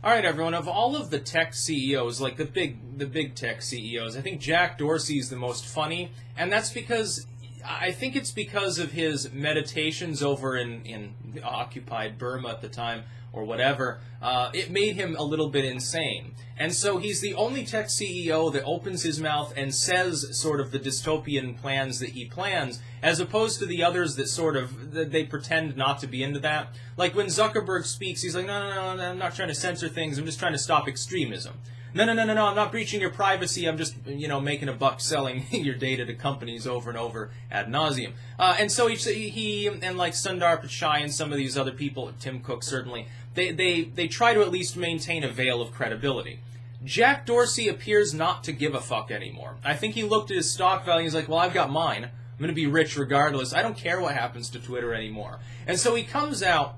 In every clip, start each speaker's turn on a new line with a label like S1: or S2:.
S1: All right, everyone. Of all of the tech CEOs, like the big tech CEOs, I think Jack Dorsey is the most funny, and that's because I think it's because of his meditations over in occupied Burma at the time or whatever. It made him a little bit insane, and so he's the only tech CEO that opens his mouth and says sort of the dystopian plans that he plans, as opposed to the others that sort of they pretend not to be into that. Like when Zuckerberg speaks, he's like, no, I'm not trying to censor things. I'm just trying to stop extremism. No, I'm not breaching your privacy. I'm just, making a buck selling your data to companies over and over ad nauseum. And so he and like Sundar Pichai and some of these other people, Tim Cook certainly, they try to at least maintain a veil of credibility. Jack Dorsey appears not to give a fuck anymore. I think he looked at his stock value and he's like, well, I've got mine. I'm going to be rich regardless. I don't care what happens to Twitter anymore. And so he comes out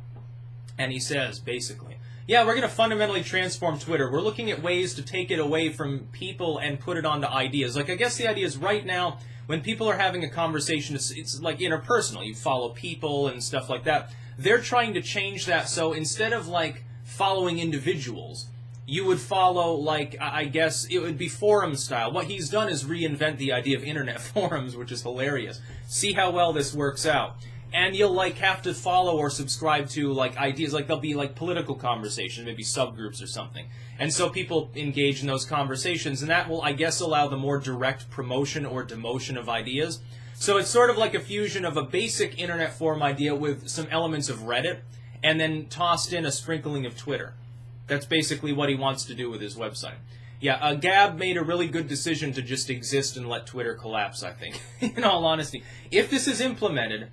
S1: and he says, basically, yeah, we're going to fundamentally transform Twitter. We're looking at ways to take it away from people and put it onto ideas. Like, I guess the idea is right now, when people are having a conversation, it's like interpersonal. You follow people and stuff like that. They're trying to change that, so instead of, like, following individuals, you would follow, like, I guess it would be forum style. What he's done is reinvent the idea of internet forums, which is hilarious. See how well this works out. And you'll, like, have to follow or subscribe to, like, ideas. Like, there'll be, like, political conversations, maybe subgroups or something. And so people engage in those conversations, and that will, I guess, allow the more direct promotion or demotion of ideas. So it's sort of like a fusion of a basic internet forum idea with some elements of Reddit, and then tossed in a sprinkling of Twitter. That's basically what he wants to do with his website. Yeah, Gab made a really good decision to just exist and let Twitter collapse, I think, in all honesty. If this is implemented,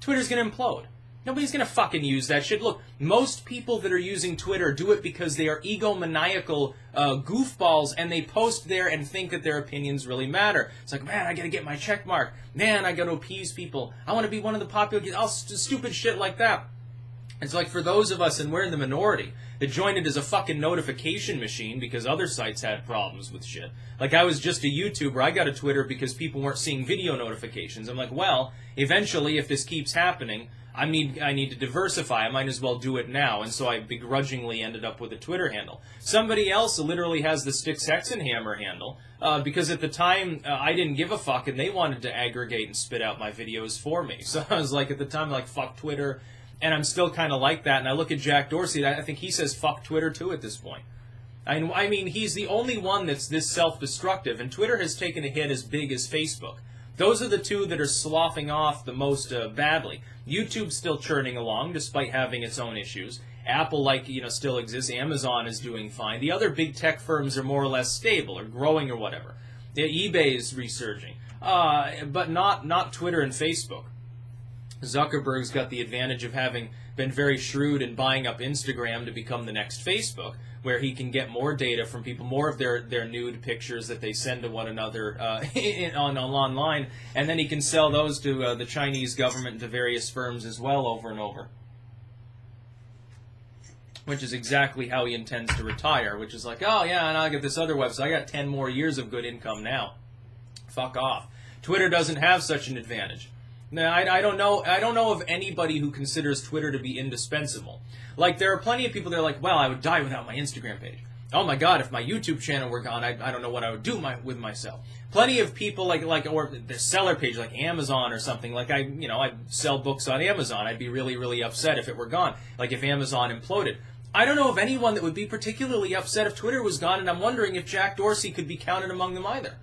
S1: Twitter's going to implode. Nobody's going to fucking use that shit. Look, most people that are using Twitter do it because they are egomaniacal goofballs, and they post there and think that their opinions really matter. It's like, man, I got to get my check mark. Man, I got to appease people. I want to be one of the popular kids. All stupid shit like that. It's like for those of us, and we're in the minority, that joined it as a fucking notification machine because other sites had problems with shit. Like, I was just a YouTuber. I got a Twitter because people weren't seeing video notifications. I'm like, well, eventually, if this keeps happening, I need to diversify. I might as well do it now. And so I begrudgingly ended up with a Twitter handle. Somebody else literally has the Styx Hexenhammer handle because at the time I didn't give a fuck and they wanted to aggregate and spit out my videos for me. So I was like, at the time, like, fuck Twitter. And I'm still kind of like that. And I look at Jack Dorsey, I think he says fuck Twitter too at this point. I mean, he's the only one that's this self-destructive, and Twitter has taken a hit as big as Facebook. Those are the two that are sloughing off the most badly. YouTube's still churning along, despite having its own issues. Apple, still exists. Amazon is doing fine. The other big tech firms are more or less stable, or growing, or whatever. eBay is resurging. But not Twitter and Facebook. Zuckerberg's got the advantage of having been very shrewd in buying up Instagram to become the next Facebook, where he can get more data from people, more of their nude pictures that they send to one another online, and then he can sell those to the Chinese government and to various firms as well over and over. Which is exactly how he intends to retire, which is like, oh yeah, and I'll get this other website. I got 10 more years of good income now. Fuck off. Twitter doesn't have such an advantage. Now, I don't know of anybody who considers Twitter to be indispensable. Like, there are plenty of people that are like, well, I would die without my Instagram page. Oh my God, if my YouTube channel were gone, I don't know what I would do with myself. Plenty of people or the seller page, like Amazon or something. Like I sell books on Amazon. I'd be really, really upset if it were gone. Like if Amazon imploded. I don't know of anyone that would be particularly upset if Twitter was gone, and I'm wondering if Jack Dorsey could be counted among them either.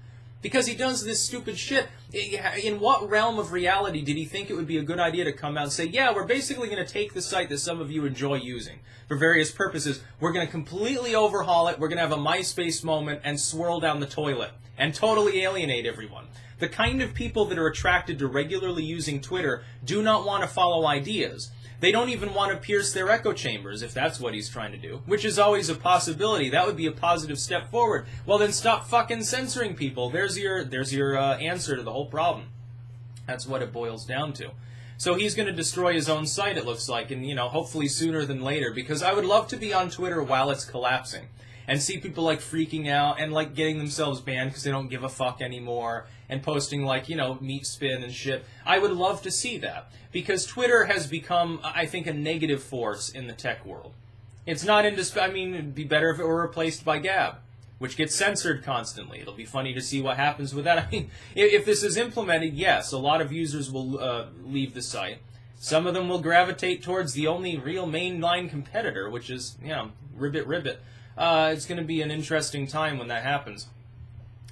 S1: Because he does this stupid shit. In what realm of reality did he think it would be a good idea to come out and say, yeah, we're basically going to take the site that some of you enjoy using for various purposes. We're going to completely overhaul it. We're going to have a Myspace moment and swirl down the toilet and totally alienate everyone. The kind of people that are attracted to regularly using Twitter do not want to follow ideas. They don't even want to pierce their echo chambers, if that's what he's trying to do, which is always a possibility. That would be a positive step forward. Well, then stop fucking censoring people. There's your answer to the whole problem. That's what it boils down to. So he's going to destroy his own site, it looks like, and, hopefully sooner than later, because I would love to be on Twitter while it's collapsing and see people, freaking out and, getting themselves banned because they don't give a fuck anymore and posting, meat spin and shit. I would love to see that because Twitter has become, I think, a negative force in the tech world. It's not I mean, it'd be better if it were replaced by Gab, which gets censored constantly. It'll be funny to see what happens with that. I mean, if this is implemented, yes, a lot of users will leave the site. Some of them will gravitate towards the only real mainline competitor, which is, Ribbit Ribbit. It's going to be an interesting time when that happens.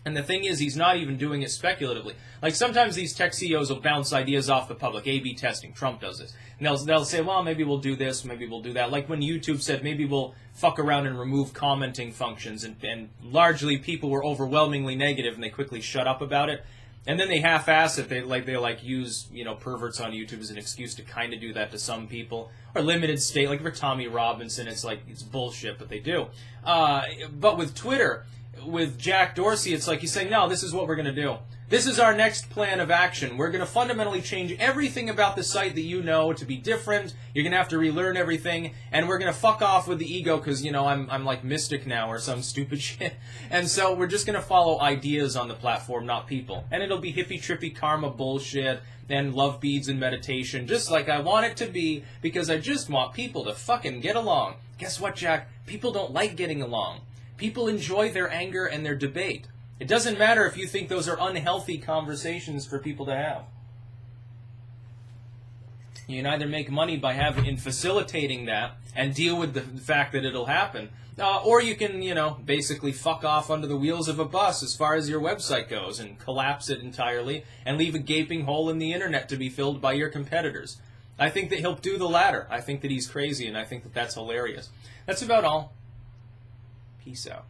S1: And the thing is, he's not even doing it speculatively. Like, sometimes these tech CEOs will bounce ideas off the public. A/B testing. Trump does this. And they'll say, well, maybe we'll do this, maybe we'll do that. Like when YouTube said, maybe we'll fuck around and remove commenting functions. And largely, people were overwhelmingly negative, and they quickly shut up about it. And then they half-ass it. They use, perverts on YouTube as an excuse to kind of do that to some people. Or limited state, like for Tommy Robinson, it's bullshit, but they do. But with Twitter, with Jack Dorsey, it's like he's saying, no, this is what we're going to do. This is our next plan of action. We're going to fundamentally change everything about the site that you know to be different. You're going to have to relearn everything, and we're going to fuck off with the ego because, I'm like Mystic now or some stupid shit. And so we're just going to follow ideas on the platform, not people. And it'll be hippie-trippy karma bullshit and love beads and meditation, just like I want it to be, because I just want people to fucking get along. Guess what, Jack? People don't like getting along. People enjoy their anger and their debate. It doesn't matter if you think those are unhealthy conversations for people to have. You can either make money by facilitating that and deal with the fact that it'll happen, or you can, basically fuck off under the wheels of a bus as far as your website goes and collapse it entirely and leave a gaping hole in the internet to be filled by your competitors. I think that he'll do the latter. I think that he's crazy, and I think that that's hilarious. That's about all. Peace out.